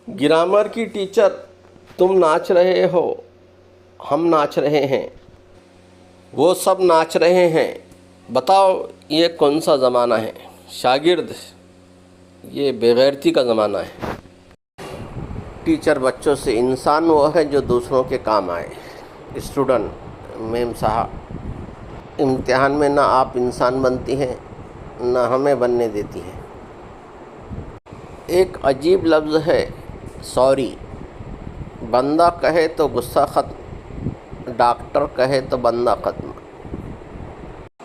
Grammar की teacher, तुम नाच रहे हो, हम नाच रहे हैं, वो सब नाच रहे हैं, बताओ ये कौन सा ज़माना है। शागिर्द, ये बेगैरती का ज़माना है। टीचर बच्चों से, इंसान वो है जो दूसरों के काम आए। स्टूडेंट, मैम साहब, इम्तिहान में ना आप इंसान बनती हैं ना हमें बनने देती हैं। एक अजीब लफ्ज़ है सॉरी। बंदा कहे तो गुस्सा ख़त्म, डॉक्टर कहे तो बंदा ख़त्म।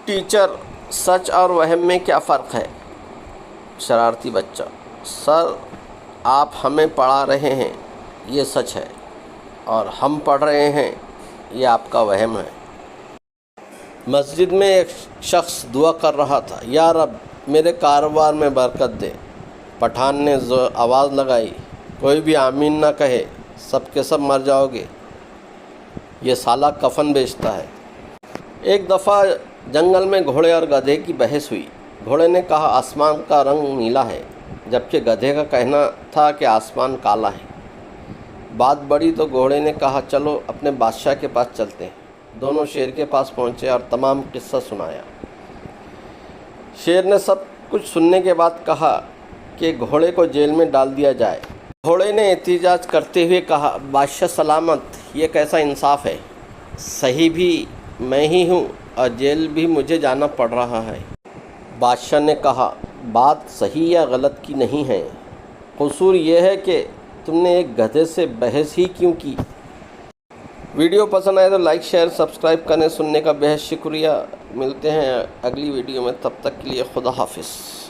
टीचर, सच और वहम में क्या फ़र्क है। शरारती बच्चा, सर आप हमें पढ़ा रहे हैं ये सच है, और हम पढ़ रहे हैं ये आपका वहम है। मस्जिद में एक शख्स दुआ कर रहा था, या रब मेरे कारोबार में बरकत दे। पठान ने आवाज़ लगाई, कोई भी आमीन ना कहे, सब के सब मर जाओगे, ये साला कफन बेचता है। एक दफ़ा जंगल में घोड़े और गधे की बहस हुई। घोड़े ने कहा आसमान का रंग नीला है, जबकि गधे का कहना था कि आसमान काला है। बात बढ़ी तो घोड़े ने कहा चलो अपने बादशाह के पास चलते हैं। दोनों शेर के पास पहुँचे और तमाम किस्सा सुनाया। शेर ने सब कुछ सुनने के बाद कहा कि घोड़े को जेल में डाल दिया जाए। घोड़े ने एहतिजाज करते हुए कहा बादशाह सलामत, ये कैसा इंसाफ है, सही भी मैं ही हूँ और जेल भी मुझे जाना पड़ रहा है। बादशाह ने कहा बात सही या गलत की नहीं है, कसूर ये है कि तुमने एक गधे से बहस ही क्यों की। वीडियो पसंद आए तो लाइक शेयर सब्सक्राइब करें। सुनने का बेहद शुक्रिया। मिलते हैं अगली वीडियो में, तब तक के लिए खुदा हाफिज़।